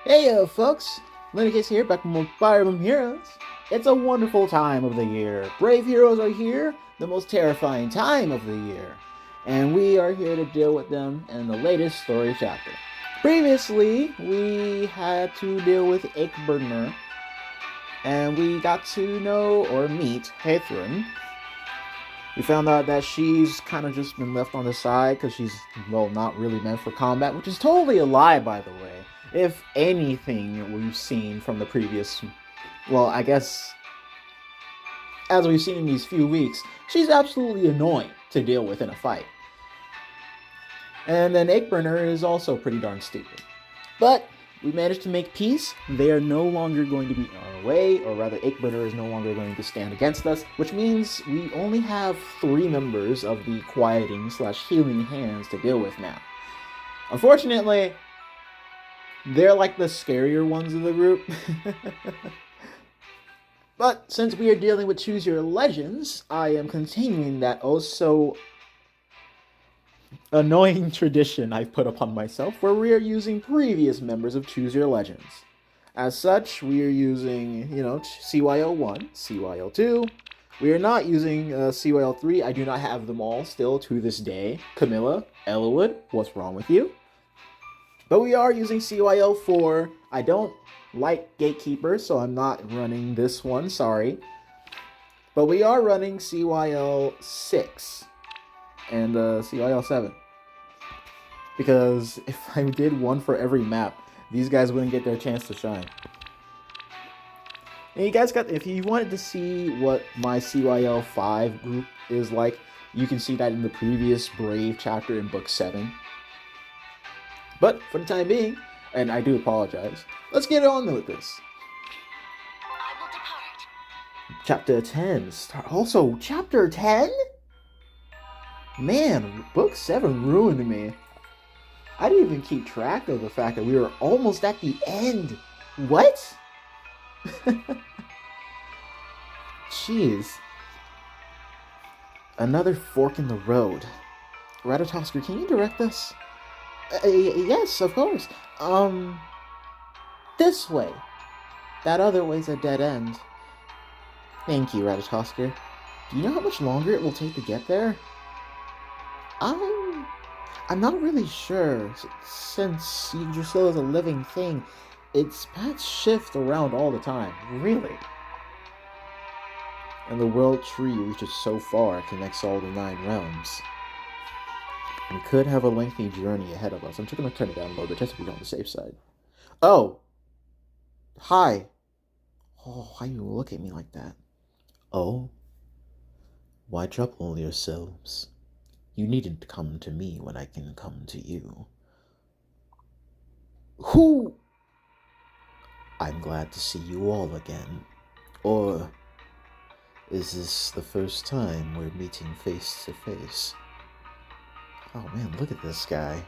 Hey, folks! Lineage here, back from Fire Emblem Heroes. It's a wonderful time of the year. Brave heroes are here, the most terrifying time of the year. And we are here to deal with them in the latest story chapter. Previously, we had to deal with Eikbyrnir, and we got to know or meet Harrowing. We found out that she's kind of just been left on the side because she's, well, not really meant for combat, which is totally a lie, by the way. If anything we've seen from the previous, well, I guess, as we've seen in these few weeks, she's absolutely annoying to deal with in a fight. And then Eikbyrnir is also pretty darn stupid. But we managed to make peace. They are no longer going to be in our way, or rather, Eikbyrnir is no longer going to stand against us, which means we only have 3 members of the quieting slash healing hands to deal with now. Unfortunately, they're like the scarier ones of the group. But since we are dealing with Choose Your Legends, I am continuing that also annoying tradition I've put upon myself where we are using previous members of Choose Your Legends. As such, we are using, CYL1, CYL2. We are not using CYL3. I do not have them all still to this day. Camilla, Ellawood, what's wrong with you? But we are using CYL4. I don't like Gatekeeper, so I'm not running this one, sorry. But we are running CYL6 and CYL7. Because if I did one for every map, these guys wouldn't get their chance to shine. And you guys if you wanted to see what my CYL5 group is like, you can see that in the previous Brave chapter in Book 7. But for the time being, and I do apologize, let's get on with this. I will depart. Chapter 10. Also, Chapter 10? Man, Book 7 ruined me. I didn't even keep track of the fact that we were almost at the end. What? Jeez. Another fork in the road. Ratatosker, can you direct us? Yes, of course. This way. That other way's a dead end. Thank you, Ratatosker. Do you know how much longer it will take to get there? I'm not really sure. Since Yggdrasil is a living thing, its paths shift around all the time. Really? And the world tree reaches so far it connects all the 9 realms. We could have a lengthy journey ahead of us. I'm just going to turn it down a little bit just to be on the safe side. Oh! Hi! Oh, why you look at me like that? Oh? Why trouble yourselves? You needn't come to me when I can come to you. Who? I'm glad to see you all again. Or is this the first time we're meeting face to face? Oh man, look at this guy.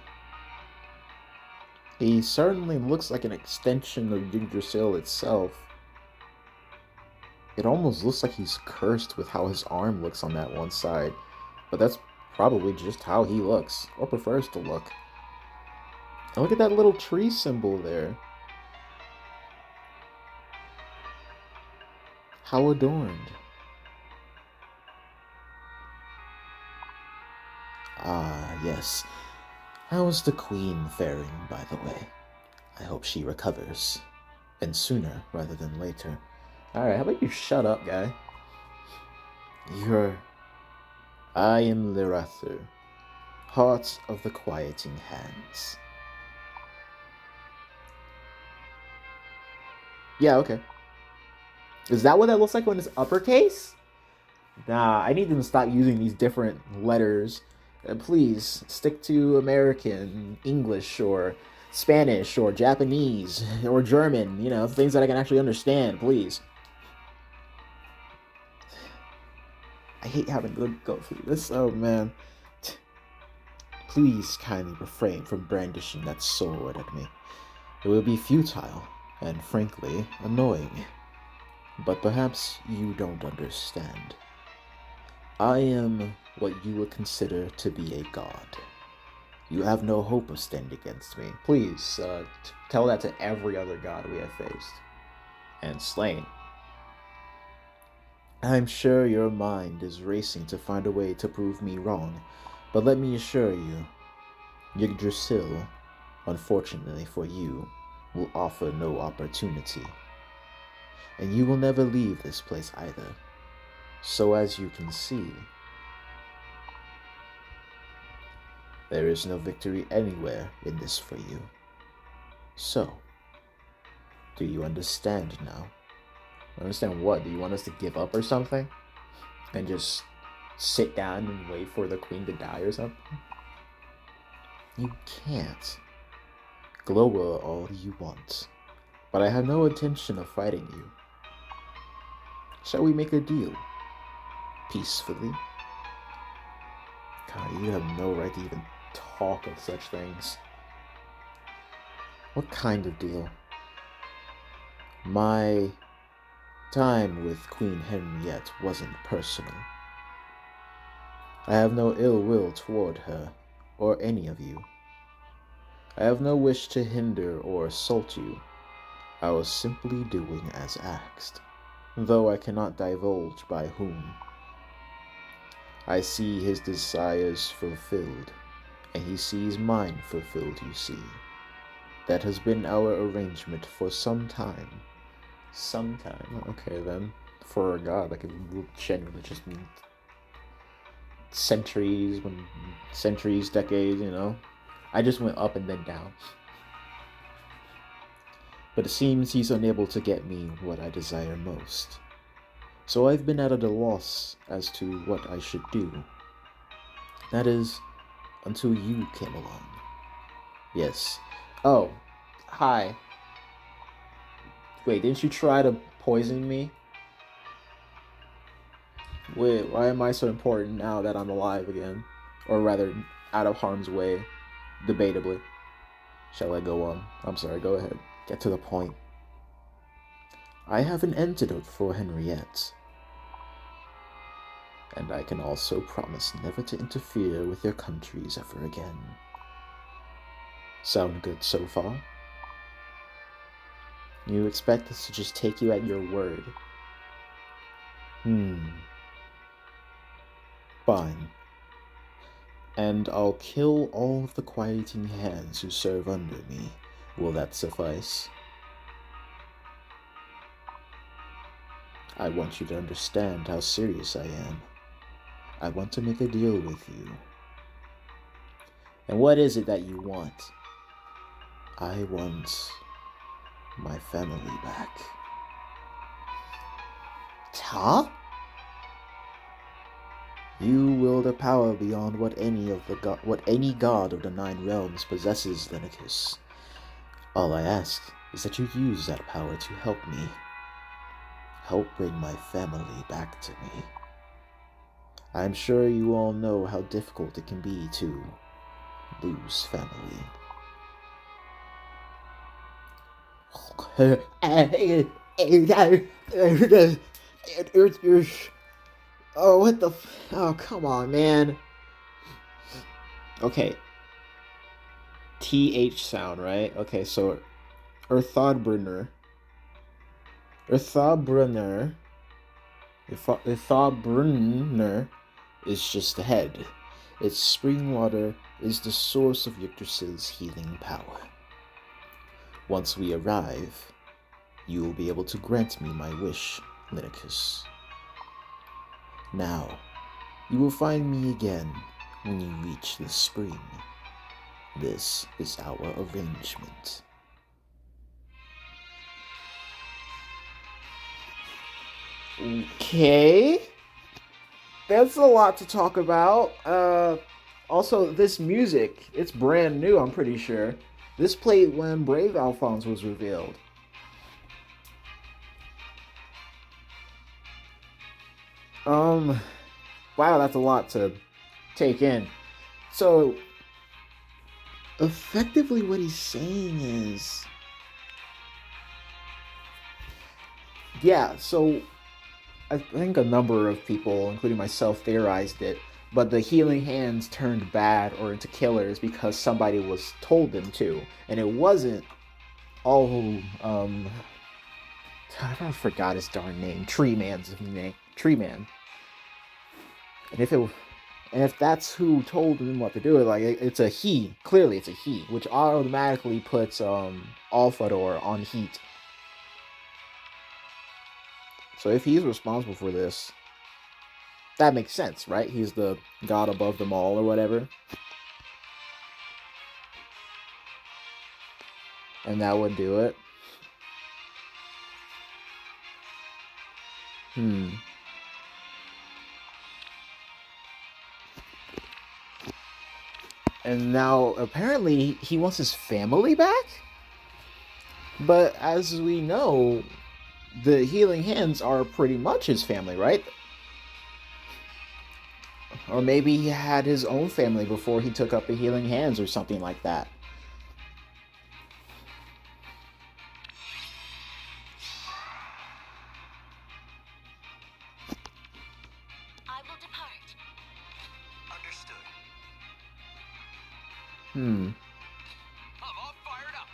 He certainly looks like an extension of Yggdrasil itself. It almost looks like he's cursed with how his arm looks on that one side. But that's probably just how he looks, or prefers to look. And look at that little tree symbol there. How adorned. Ah, yes. How's the queen faring, by the way? I hope she recovers. And sooner rather than later. Alright, how about you shut up, guy? I am Lirathu, Heart of the Quieting Hands. Yeah, okay. Is that what that looks like when it's uppercase? Nah, I need them to stop using these different letters. Please, stick to American, English, or Spanish, or Japanese, or German, things that I can actually understand, please. I hate having to go through this. Oh, man. Please kindly refrain from brandishing that sword at me. It will be futile, and frankly, annoying. But perhaps you don't understand. I am what you would consider to be a god. You have no hope of standing against me. Please, Tell that to every other god we have faced and slain. I'm sure your mind is racing to find a way to prove me wrong, but let me assure you, Yggdrasil, unfortunately for you, will offer no opportunity. And you will never leave this place either. So as you can see, there is no victory anywhere in this for you. So, do you understand now? Understand what? Do you want us to give up or something? And just sit down and wait for the queen to die or something? You can't. Glower all you want, but I have no intention of fighting you. Shall we make a deal? Peacefully? God, you have no right to even talk of such things. What kind of deal? My time with Queen Henriette wasn't personal. I have no ill will toward her, or any of you. I have no wish to hinder or assault you. I was simply doing as asked, though I cannot divulge by whom. I see his desires fulfilled, and he sees mine fulfilled, you see. That has been our arrangement for some time. Some time. Okay, then. For a god, that could generally just mean centuries, decades, you know? I just went up and then down. But it seems he's unable to get me what I desire most. So I've been at a loss as to what I should do. That is, until you came along. Yes. Oh, hi. Wait, didn't you try to poison me? Wait, why am I so important now that I'm alive again? Or rather, out of harm's way, debatably. Shall I go on? I'm sorry, go ahead. Get to the point. I have an antidote for Henriette. And I can also promise never to interfere with your countries ever again. Sound good so far? You expect us to just take you at your word? Fine. And I'll kill all of the quieting hands who serve under me. Will that suffice? I want you to understand how serious I am. I want to make a deal with you. And what is it that you want? I want my family back. Huh? You wield a power beyond what any god of the 9 realms possesses, Lenicus. All I ask is that you use that power to help me. Help bring my family back to me. I'm sure you all know how difficult it can be to lose family. Oh, what the oh, come on, man. Okay. TH sound, right? Okay, so Eikbyrnir is just the head. Its spring water is the source of Yggdrasil's healing power. Once we arrive, you will be able to grant me my wish, Lenicus. Now, you will find me again when you reach the spring. This is our arrangement. Okay. That's a lot to talk about. Also, this music, it's brand new, I'm pretty sure. This played when Brave Alphonse was revealed. Wow, that's a lot to take in. So, effectively what he's saying is... Yeah, so I think a number of people, including myself, theorized it, but the healing hands turned bad or into killers because somebody was told them to, and it wasn't all I forgot his darn name. Tree Man's name. Tree Man. And if that's who told him what to do, like it's a he. Clearly, it's a he, which automatically puts Alfador on heat. So if he's responsible for this, that makes sense, right? He's the god above them all, or whatever. And that would do it. And now, apparently, he wants his family back? But as we know, the Healing Hands are pretty much his family, right? Or maybe he had his own family before he took up the Healing Hands or something like that. I will depart. Understood. I'm all fired up.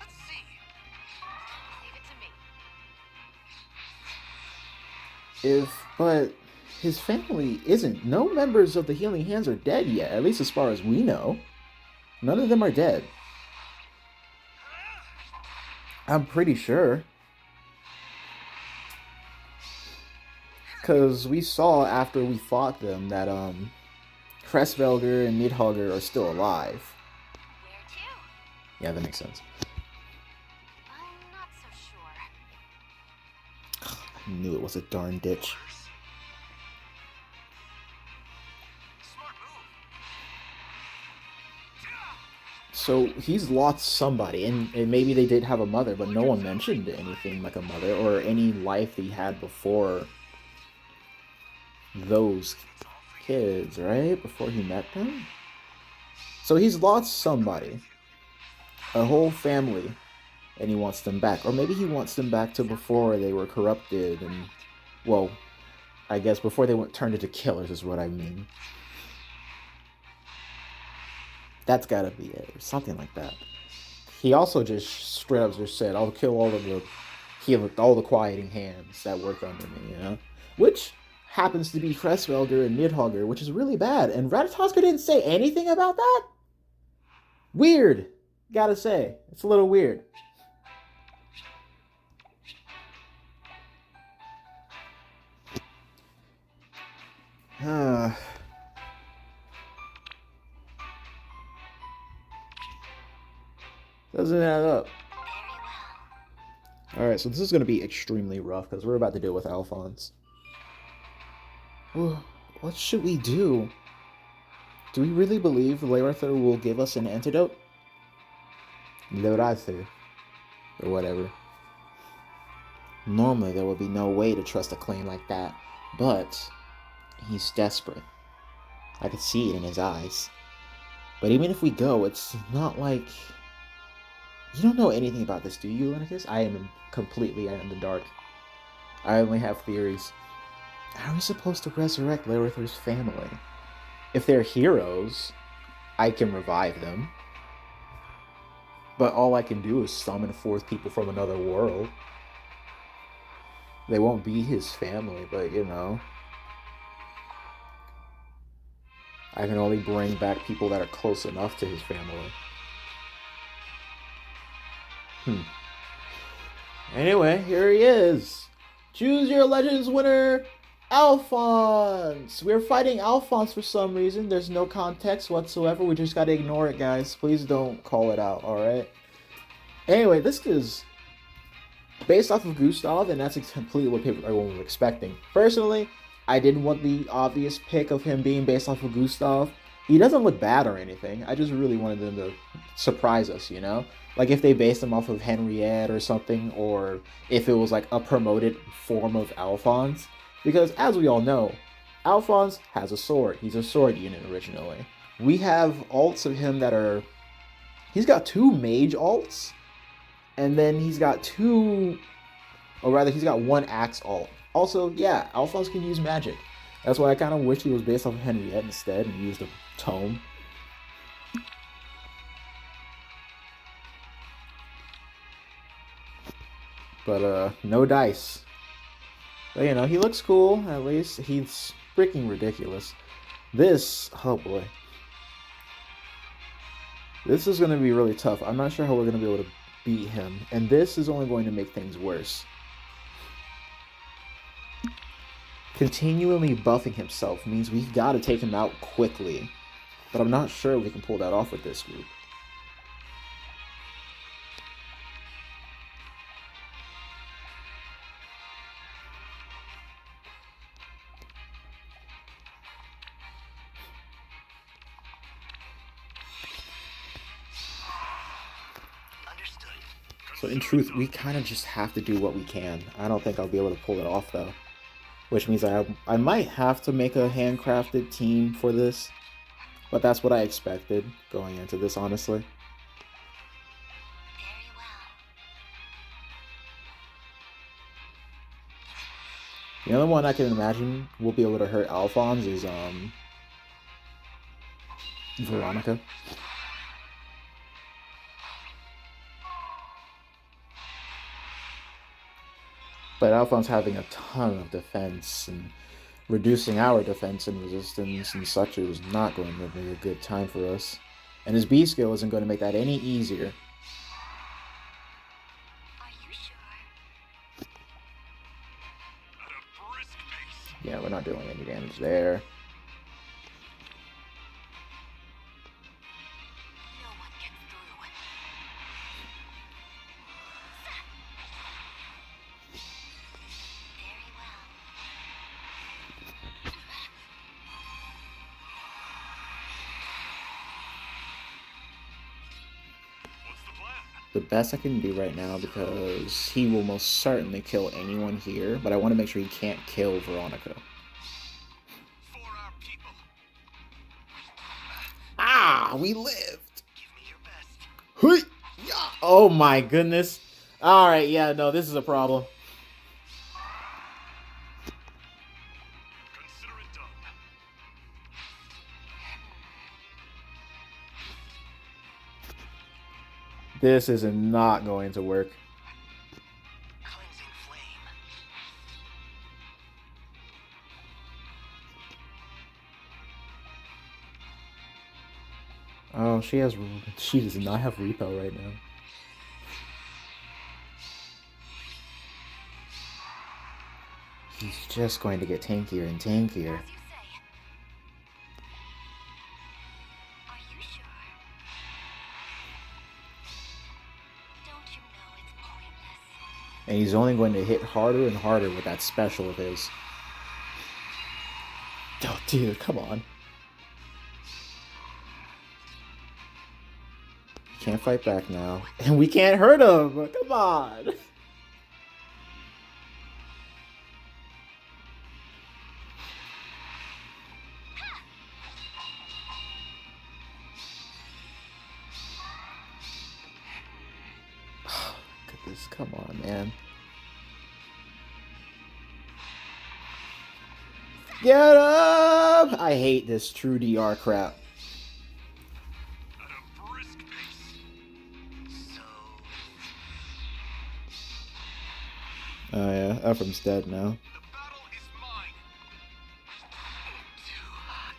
Let's see. Leave it to me. But his family isn't. No members of the Healing Hands are dead yet, at least as far as we know. None of them are dead. I'm pretty sure. Because we saw after we fought them that Cressvelder and Nidhogger are still alive. Where to? Yeah, that makes sense. I'm not so sure. I knew it was a darn ditch. Smart move. So he's lost somebody, and maybe they did have a mother, but no one mentioned anything like a mother or any life he had before those kids, right? Before he met them? So he's lost somebody. A whole family. And he wants them back. Or maybe he wants them back to before they were corrupted and, well, I guess before they went turned into killers is what I mean. That's gotta be it, or something like that. He also just straight up just said, I'll kill all the quieting hands that work under me, you know? Which happens to be Cressvelder and Nidhogger, which is really bad. And Ratatoska didn't say anything about that? Weird, gotta say. It's a little weird. Doesn't add up. Very well. Alright, so this is going to be extremely rough because we're about to deal with Alphonse. What should we do? Do we really believe Laerther will give us an antidote? Laerther. Or whatever. Normally there would be no way to trust a claim like that, but he's desperate. I could see it in his eyes. But even if we go, it's not like... You don't know anything about this, do you, Lenicus? I am completely in the dark. I only have theories. How are we supposed to resurrect Laerther's family? If they're heroes, I can revive them. But all I can do is summon forth people from another world. They won't be his family, but you know. I can only bring back people that are close enough to his family. Anyway, here he is. Choose your Legends winner, Alphonse. We're fighting Alphonse for some reason. There's no context whatsoever. We just gotta ignore it, guys. Please don't call it out, alright? Anyway, this is based off of Gustav, and that's completely what everyone was expecting. Personally, I didn't want the obvious pick of him being based off of Gustav. He doesn't look bad or anything. I just really wanted them to surprise us, you know? Like if they based him off of Henriette or something, or if it was like a promoted form of Alphonse. Because as we all know, Alphonse has a sword. He's a sword unit originally. We have alts of him that are... He's got 2 mage alts, and then he's got 2... Or rather, he's got 1 axe alt. Also, yeah, Alphonse can use magic. That's why I kind of wish he was based off of Henriette instead and used a tome. But no dice. But you know, he looks cool, at least. He's freaking ridiculous. This, oh boy. This is going to be really tough. I'm not sure how we're going to be able to beat him. And this is only going to make things worse. Continually buffing himself means we've got to take him out quickly. But I'm not sure we can pull that off with this group. So in truth, we kind of just have to do what we can. I don't think I'll be able to pull it off though. Which means I might have to make a handcrafted team for this. But that's what I expected going into this, honestly. Very well. The other one I can imagine will be able to hurt Alphonse is Veronica. But Alphonse having a ton of defense and reducing our defense and resistance and such is not going to be a good time for us. And his B skill isn't going to make that any easier. Are you sure? At a brisk pace. Yeah, we're not doing any damage there. No one gets through. Very well. What's the plan? The best I can do right now, because he will most certainly kill anyone here, but I want to make sure he can't kill Veronica. For our people. Ah, we lived! Give me your best. Oh my goodness. Alright, yeah, no, this is a problem. Consider it done. This is not going to work. Cleansing flame. Oh, she does not have repo right now. He's just going to get tankier and tankier. As you say. Are you sure? Don't you know it's pointless? And he's only going to hit harder and harder with that special of his. Oh, dude, come on. Can't fight back now. And we can't hurt him! Come on! Goodness, come on, man. Get up! I hate this true DR crap. At a brisk pace. So. Oh yeah, Ephraim's dead now. The battle is mine. Too hot.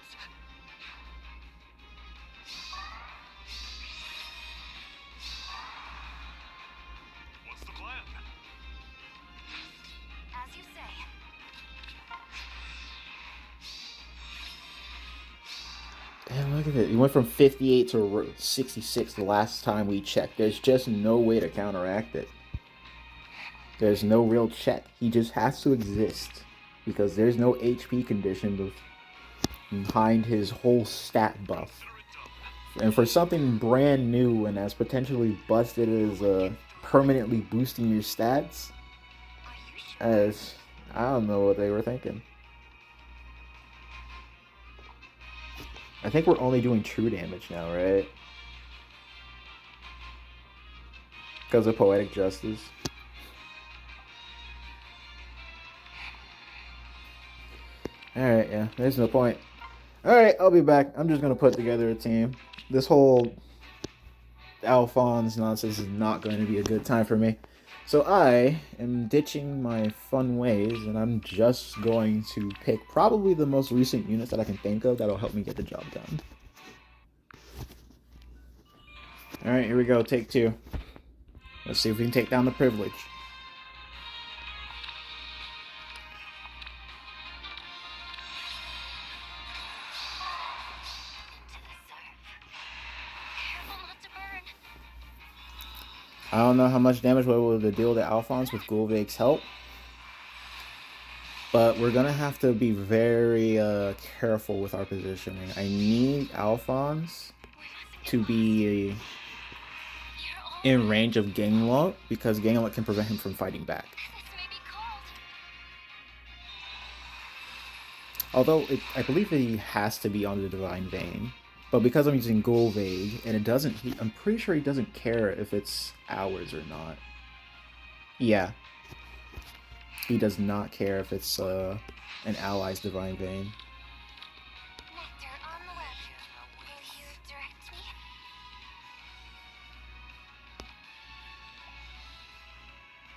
What's the plan? As you say. And look at it. He went from 58 to 66 the last time we checked. There's just no way to counteract it. There's no real check. He just has to exist. Because there's no HP condition behind his whole stat buff. And for something brand new and as potentially busted as permanently boosting your stats, Are you sure? as I don't know what they were thinking. I think we're only doing true damage now, right? Because of Poetic Justice. Alright, yeah, there's no point. Alright, I'll be back. I'm just gonna put together a team. This whole Alphonse nonsense is not going to be a good time for me. So I am ditching my fun ways, and I'm just going to pick probably the most recent units that I can think of that'll help me get the job done. Alright, here we go, take 2. Let's see if we can take down the privilege. Careful not to burn. I don't know how much damage we're able to deal to Alphonse with Gulveig's help, but we're gonna have to be very careful with our positioning. I need Alphonse to be in range of Ganglot, because Ganglot can prevent him from fighting back. This may be cold. Although, I believe that he has to be on the Divine Vein. But because I'm using Gulveig, and it doesn't, I'm pretty sure he doesn't care if it's ours or not. Yeah. He does not care if it's an ally's Divine Vein. Nectar on the web. Will you direct me?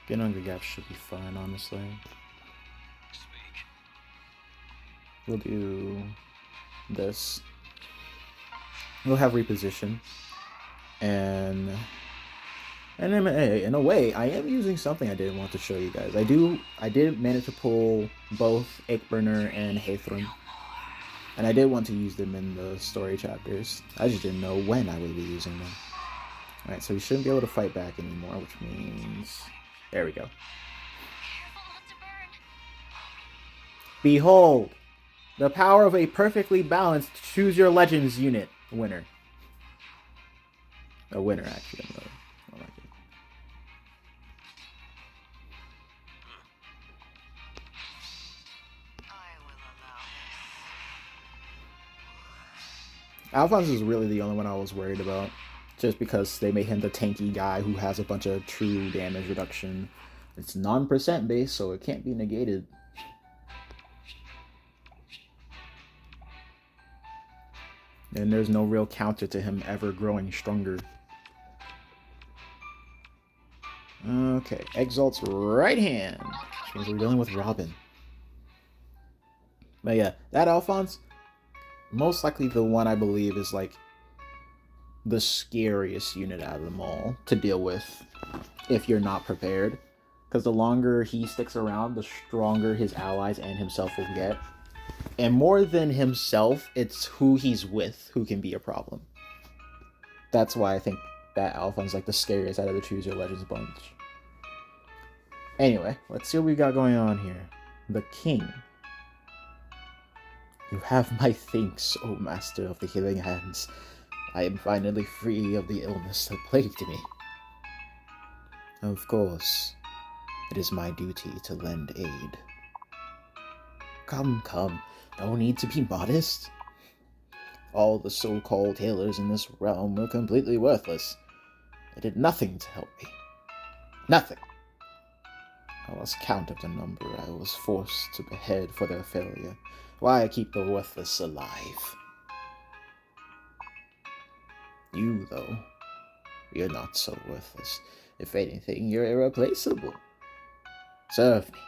Getting Hunger Gap should be fine, honestly. Speak. We'll do this. We'll have reposition. And in a way, I am using something I didn't want to show you guys. I did manage to pull both Eikbyrnir and Harrowing. And I did want to use them in the story chapters. I just didn't know when I would be using them. Alright, so we shouldn't be able to fight back anymore, which means... There we go. Careful not to burn. Behold! The power of a perfectly balanced Choose Your Legends unit winner. A winner, actually. I like it. I will allow this. Alphonse is really the only one I was worried about. Just because they made him the tanky guy who has a bunch of true damage reduction. It's non-percent based, so it can't be negated. And there's no real counter to him ever growing stronger. Okay, Exalt's right hand. Which means we're dealing with Robin. But yeah, that Alphonse, most likely the one I believe is like the scariest unit out of them all to deal with if you're not prepared. Because the longer he sticks around, the stronger his allies and himself will get. And more than himself, it's who he's with who can be a problem. That's why I think that Alphonse like the scariest out of the Choose Your Legends bunch. Anyway, let's see what we got going on here. The King. You have my thanks, O Master of the Healing Hands. I am finally free of the illness that plagued me. Of course, it is my duty to lend aid. Come, no need to be modest. All the so-called healers in this realm were completely worthless. They did nothing to help me. Nothing. I lost count of the number I was forced to behead for their failure. Why keep the worthless alive? You, though, you're not so worthless. If anything, you're irreplaceable. Serve me,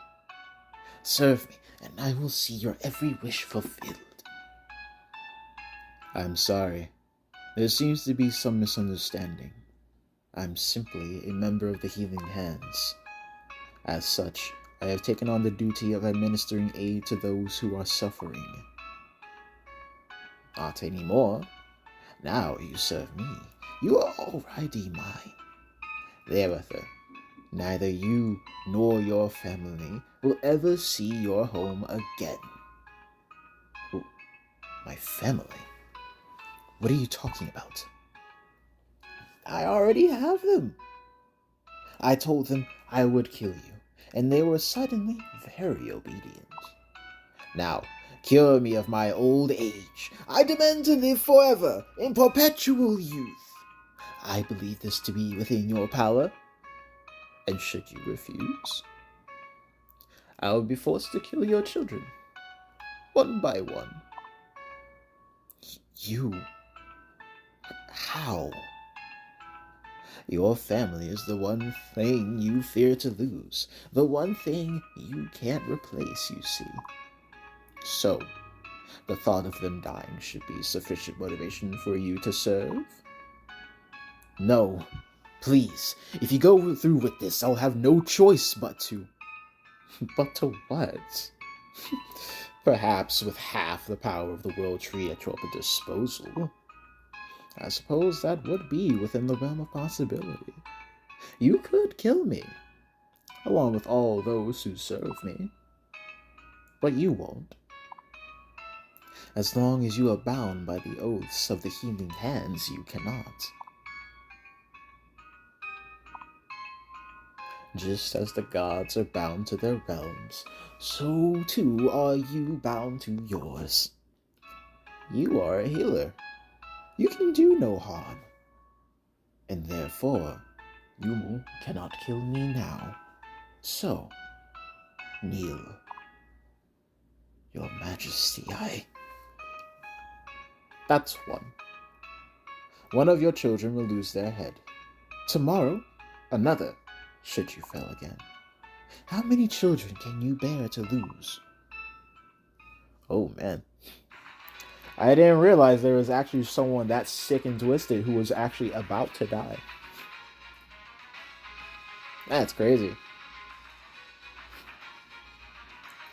and I will see your every wish fulfilled. I'm sorry. There seems to be some misunderstanding. I'm simply a member of the Healing Hands. As such, I have taken on the duty of administering aid to those who are suffering. Not anymore. Now you serve me. You are already mine. Thereafter, neither you nor your family will ever see your home again. Ooh, my family? What are you talking about? I already have them. I told them I would kill you, and they were suddenly very obedient. Now, cure me of my old age. I demand to live forever in perpetual youth. I believe this to be within your power. And should you refuse, I will be forced to kill your children. one by one. You? How? Your family is the one thing you fear to lose, the one thing you can't replace, you see. So, the thought of them dying should be sufficient motivation for you to serve? No, please, if you go through with this, I'll have no choice but to... But to what? Perhaps with half the power of the World Tree at your disposal. I suppose that would be within the realm of possibility. You could kill me, along with all those who serve me. But you won't. As long as you are bound by the oaths of the healing hands, you cannot. Just as the gods are bound to their realms, so too are you bound to yours. You are a healer. You can do no harm. And therefore, you cannot kill me now. So, kneel. Your Majesty, That's one. One of your children will lose their head. Tomorrow, another, should you fail again. How many children can you bear to lose? Oh, man. I didn't realize there was actually someone that sick and twisted who was actually about to die. That's crazy.